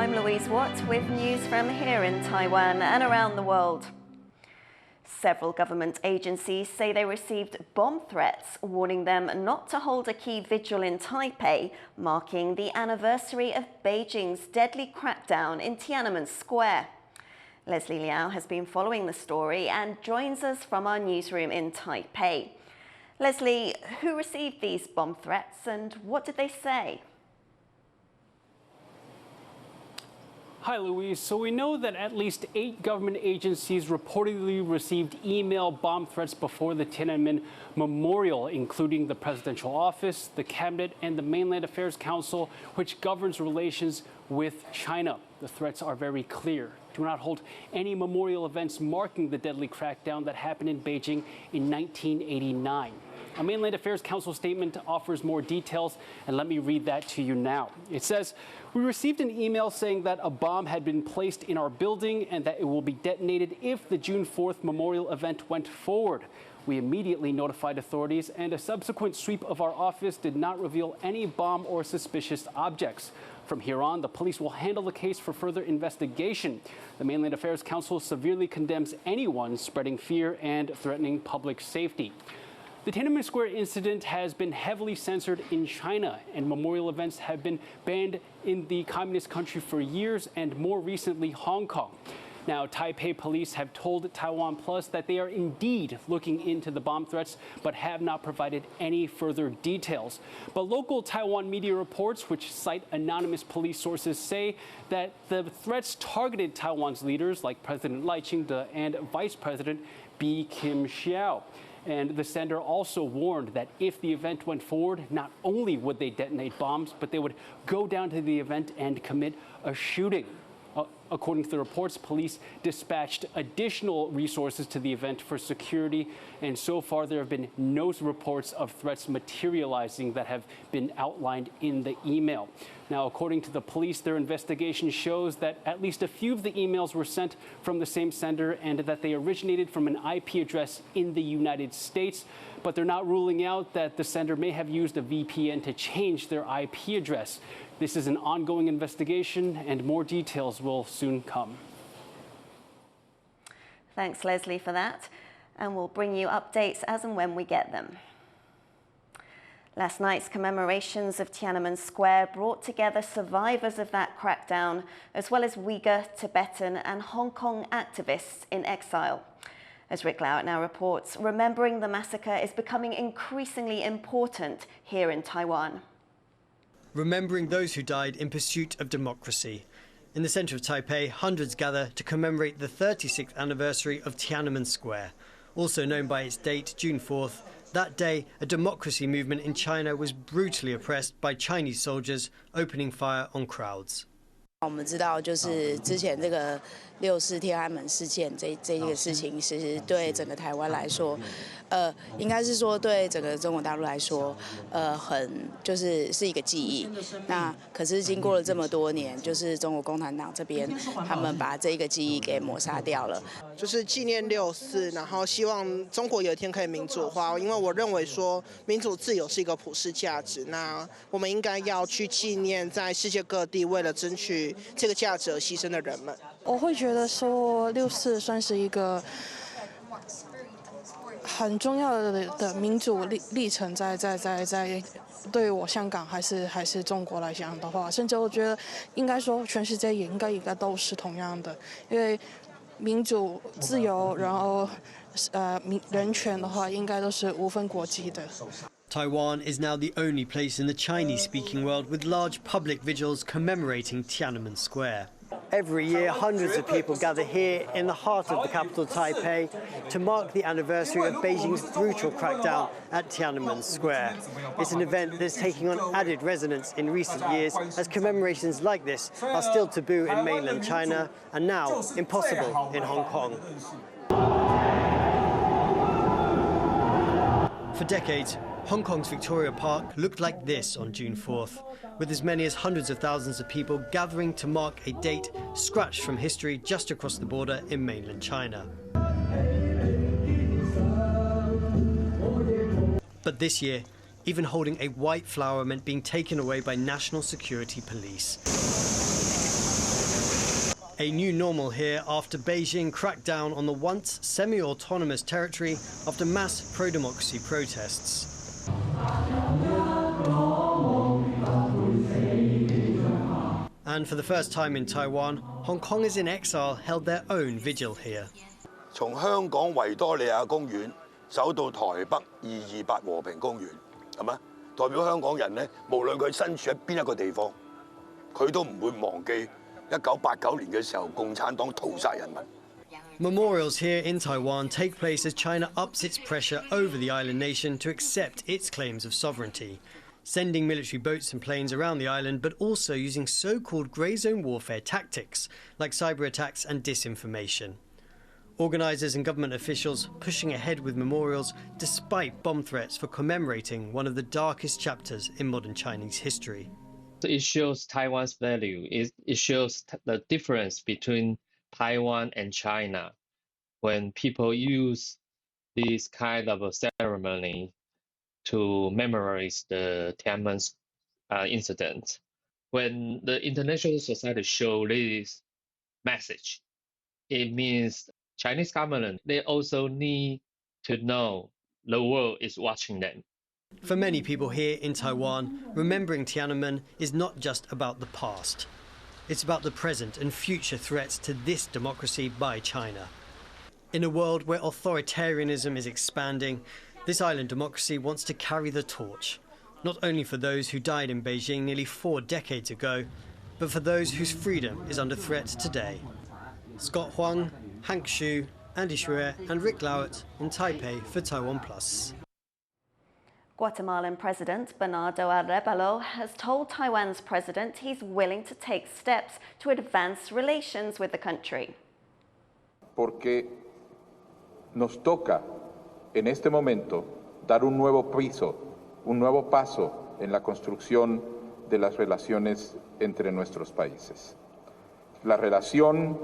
I'm Louise with news from here in Taiwan and around the world. Several government agencies say they received bomb threats warning them not to hold a key vigil in Taipei, marking the anniversary of Beijing's deadly crackdown in Tiananmen Square. Leslie Liao has been following the story and joins us from our newsroom in Taipei. Leslie, who received these bomb threats and what did they say? Hi, Louise. So we know that at least 8 government agencies reportedly received email bomb threats before the Tiananmen Memorial, including the Presidential Office, the Cabinet, and the Mainland Affairs Council, which governs relations with China. The threats are very clear. Do not hold any memorial events marking the deadly crackdown that happened in Beijing in 1989. A Mainland Affairs Council statement offers more details, and let me read that to you now. It says, "We received an email saying that a bomb had been placed in our building and that it will be detonated if the June 4th memorial event went forward. We immediately notified authorities, and a subsequent sweep of our office did not reveal any bomb or suspicious objects. From here on, the police will handle the case for further investigation." The Mainland Affairs Council severely condemns anyone spreading fear and threatening public safety. The Tiananmen Square incident has been heavily censored in China, and memorial events have been banned in the communist country for years, and more recently, Hong Kong. Now, Taipei police have told TaiwanPlus that they are indeed looking into the bomb threats, but have not provided any further details. But local Taiwan media reports, which cite anonymous police sources, say that the threats targeted Taiwan's leaders like President Lai Ching-te and Vice President Bi Kim-hsiao. And the sender also warned that if the event went forward, not only would they detonate bombs, but they would go down to the event and commit a shooting. According to the reports, police dispatched additional resources to the event for security, and so far there have been no reports of threats materializing that have been outlined in the email. Now, according to the police, their investigation shows that at least a few of the emails were sent from the same sender and that they originated from an IP address in the United States, but they're not ruling out that the sender may have used a VPN to change their IP address. This is an ongoing investigation, and more details will soon come. Thanks, Leslie, for that. And we'll bring you updates as and when we get them. Last night's commemorations of Tiananmen Square brought together survivors of that crackdown, as well as Uyghur, Tibetan, and Hong Kong activists in exile. As Rick Lauert now reports, remembering the massacre is becoming increasingly important here in Taiwan. Remembering those who died in pursuit of democracy. In the centre of Taipei, hundreds gather to commemorate the 36th anniversary of Tiananmen Square. Also known by its date, June 4th, that day, a democracy movement in China was brutally oppressed by Chinese soldiers opening fire on crowds. 我们知道，就是之前这个6·4天安门事件这个事情，其实对整个台湾来说，应该是说对整个中国大陆来说，是一个记忆。那可是经过了这么多年，就是中国共产党这边，他们把这个记忆给抹杀掉了。就是纪念6·4，然后希望中国有一天可以民主化，因为我认为说民主自由是一个普世价值。那我们应该要去纪念在世界各地为了争取这个价值而牺牲的人们。我会觉得说6·4算是一个很重要的民主历程，在对于我香港还是中国来讲的话，甚至我觉得应该说全世界也应该都是同样的，因为民主自由，然后人权的话，应该都是无分国籍的。 Taiwan is now the only place in the Chinese-speaking world with large public vigils commemorating Tiananmen Square. Every year, hundreds of people gather here in the heart of the capital, Taipei, to mark the anniversary of Beijing's brutal crackdown at Tiananmen Square. It's an event that's taking on added resonance in recent years, as commemorations like this are still taboo in mainland China and now impossible in Hong Kong. For decades, Hong Kong's Victoria Park looked like this on June 4th, with as many as hundreds of thousands of people gathering to mark a date scratched from history just across the border in mainland China. But this year, even holding a white flower meant being taken away by national security police. A new normal here after Beijing cracked down on the once semi-autonomous territory after mass pro-democracy protests. And for the first time in Taiwan, Hong Kongers in exile held their own vigil here. 從香港維多利亞公園走到台北228和平公園，係咪？代表香港人呢，無論佢身處喺邊一個地方，佢都唔會忘記1989年嘅時候共產黨屠殺人民。 Memorials here in Taiwan take place as China ups its pressure over the island nation to accept its claims of sovereignty, sending military boats and planes around the island, but also using so-called grey zone warfare tactics like cyber attacks and disinformation. Organisers and government officials pushing ahead with memorials despite bomb threats for commemorating one of the darkest chapters in modern Chinese history. It shows Taiwan's value. It shows the difference between Taiwan and China. When people use this kind of a ceremony to memorize the Tiananmen incident, when the international society show this message, it means Chinese government, they also need to know the world is watching them. For many people here in Taiwan, remembering Tiananmen is not just about the past. It's about the present and future threats to this democracy by China. In a world where authoritarianism is expanding, this island democracy wants to carry the torch, not only for those who died in Beijing nearly 4 decades ago, but for those whose freedom is under threat today. Scott Huang, Hank Xu, Andy Schreier and Rick Lowett in Taipei for TaiwanPlus. Guatemalan President Bernardo Arévalo has told Taiwan's president he's willing to take steps to advance relations with the country. Porque nos toca en este momento dar un nuevo paso en la construcción de las relaciones entre nuestros países. La relación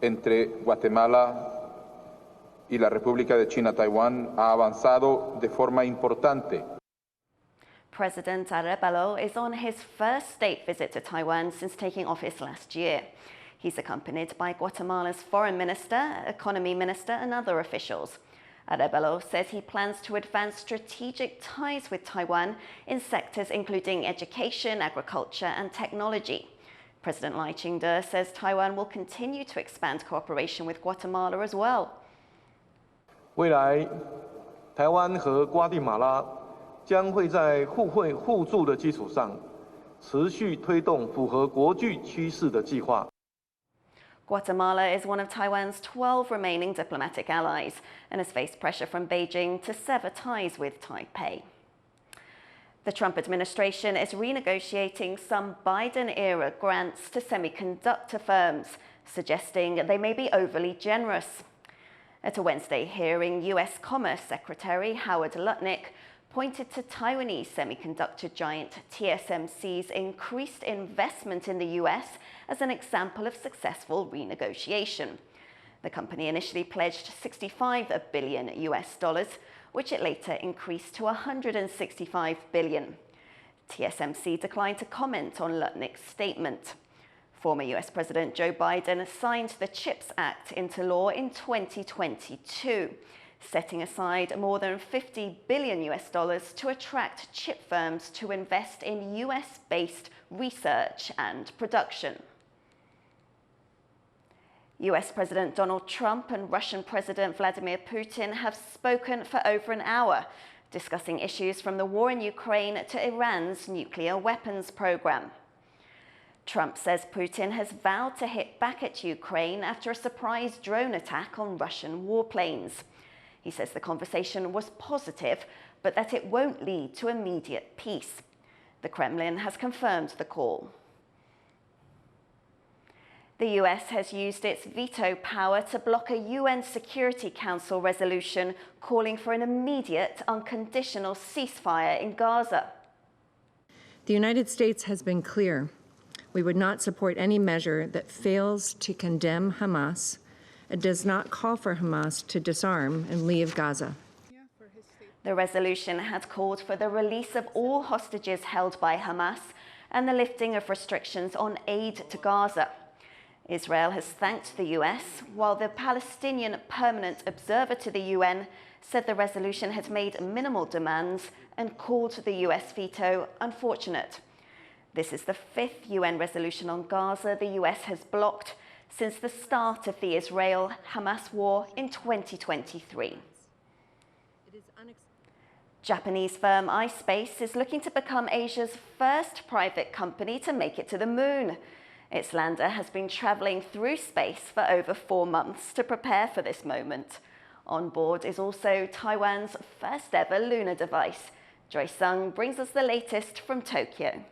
entre Guatemala y la República de China Taiwán ha avanzado de forma importante. President Arévalo is on his first state visit to Taiwan since taking office last year. He's accompanied by Guatemala's foreign minister, economy minister and other officials. Arévalo says he plans to advance strategic ties with Taiwan in sectors including education, agriculture and technology. President Lai Ching-te says Taiwan will continue to expand cooperation with Guatemala as well. 未来，台湾和瓜地马拉将会在互惠互助的基础上，持续推动符合国际趋势的计划。 Guatemala is one of Taiwan's 12 remaining diplomatic allies and has faced pressure from Beijing to sever ties with Taipei. The Trump administration is renegotiating some Biden-era grants to semiconductor firms, suggesting they may be overly generous. At a Wednesday hearing, US Commerce Secretary Howard Lutnick pointed to Taiwanese semiconductor giant TSMC's increased investment in the US as an example of successful renegotiation. The company initially pledged $65 billion, which it later increased to $165 billion. TSMC declined to comment on Lutnick's statement. Former US President Joe Biden signed the CHIPS Act into law in 2022, setting aside more than $50 billion to attract chip firms to invest in US-based research and production. US President Donald Trump and Russian President Vladimir Putin have spoken for over an hour, discussing issues from the war in Ukraine to Iran's nuclear weapons program. Trump says Putin has vowed to hit back at Ukraine after a surprise drone attack on Russian warplanes. He says the conversation was positive, but that it won't lead to immediate peace. The Kremlin has confirmed the call. The US has used its veto power to block a UN Security Council resolution calling for an immediate, unconditional ceasefire in Gaza. The United States has been clear. We would not support any measure that fails to condemn Hamas and does not call for Hamas to disarm and leave Gaza. The resolution had called for the release of all hostages held by Hamas and the lifting of restrictions on aid to Gaza. Israel has thanked the US, while the Palestinian permanent observer to the UN said the resolution had made minimal demands and called the US veto unfortunate. This is the fifth UN resolution on Gaza the US has blocked since the start of the Israel-Hamas war in 2023. Japanese firm iSpace is looking to become Asia's first private company to make it to the moon. Its lander has been traveling through space for over 4 months to prepare for this moment. On board is also Taiwan's first ever lunar device. Joy Sung brings us the latest from Tokyo.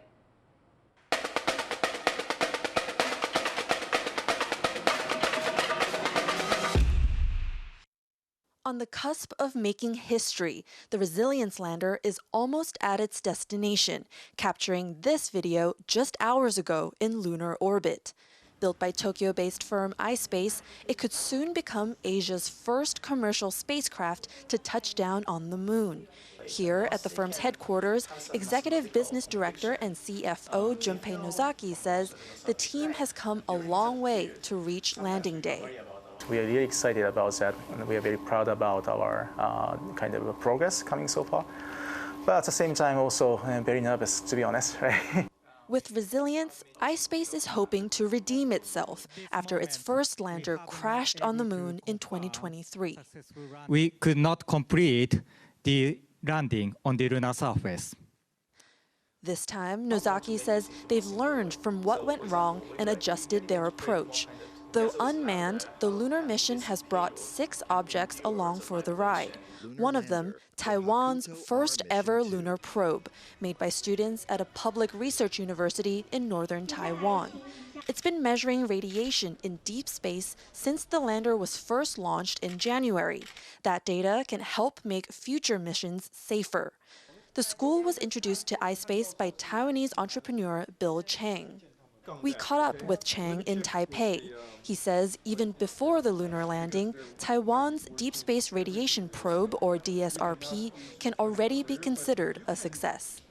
On the cusp of making history, the Resilience lander is almost at its destination, capturing this video just hours ago in lunar orbit. Built by Tokyo-based firm iSpace, it could soon become Asia's first commercial spacecraft to touch down on the moon. Here at the firm's headquarters, Executive Business Director and CFO Junpei Nozaki says the team has come a long way to reach landing day. We are really excited about that, and we are very proud about our kind of progress coming so far. But at the same time, also very nervous, to be honest, right? With Resilience, iSpace is hoping to redeem itself after its first lander crashed on the moon in 2023. We could not complete the landing on the lunar surface. This time, Nozaki says they've learned from what went wrong and adjusted their approach. Though unmanned, the lunar mission has brought 6 objects along for the ride. One of them, Taiwan's first ever lunar probe, made by students at a public research university in northern Taiwan. It's been measuring radiation in deep space since the lander was first launched in January. That data can help make future missions safer. The school was introduced to iSpace by Taiwanese entrepreneur Bill Chang. We caught up with Chang in Taipei. He says even before the lunar landing, Taiwan's Deep Space Radiation Probe, or DSRP, can already be considered a success.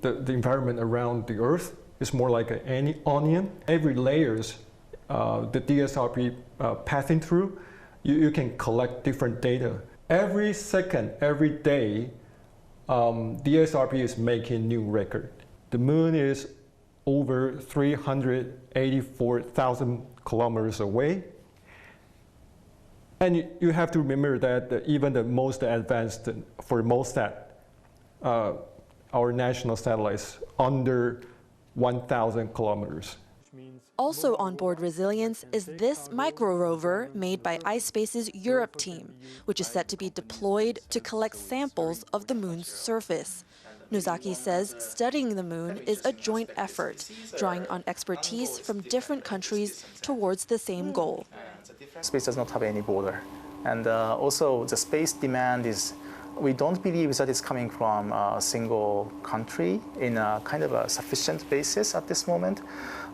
The environment around the Earth is more like an onion. Every layers the DSRP passing through, you can collect different data. Every second, every day, DSRP is making new record. The moon is over 384,000 kilometers away. And you have to remember that even the most advanced, for MOSAT, our national satellites, under 1,000 kilometers. Also on board Resilience is this micro-rover made by iSpace's Europe team, which is set to be deployed to collect samples of the moon's surface. Nozaki says studying the moon is a joint effort, drawing on expertise from different countries towards the same goal. Space does not have any border. And also the space demand is, we don't believe that it's coming from a single country in a kind of a sufficient basis at this moment.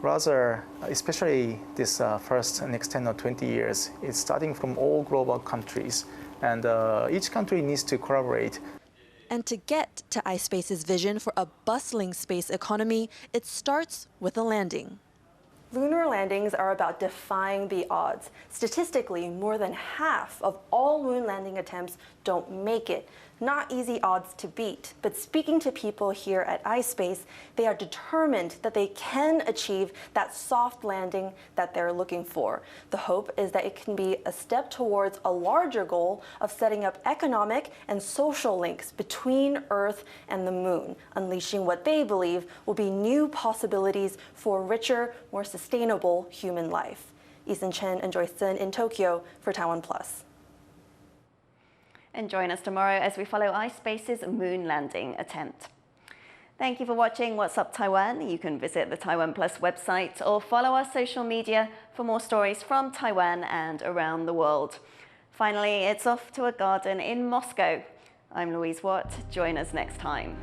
Rather, especially this next 10 or 20 years, it's starting from all global countries. And each country needs to collaborate. And to get to iSpace's vision for a bustling space economy, it starts with a landing. Lunar landings are about defying the odds. Statistically, more than half of all moon landing attempts don't make it. Not easy odds to beat, but speaking to people here at iSpace, they are determined that they can achieve that soft landing that they're looking for. The hope is that it can be a step towards a larger goal of setting up economic and social links between Earth and the moon, unleashing what they believe will be new possibilities for richer, more sustainable human life. Eason Chen and Joyce Sun in Tokyo for TaiwanPlus. And join us tomorrow as we follow iSpace's moon landing attempt. Thank you for watching What's Up Taiwan. You can visit the TaiwanPlus website or follow our social media for more stories from Taiwan and around the world. Finally, it's off to a garden in Moscow. I'm Louise Watt. Join us next time.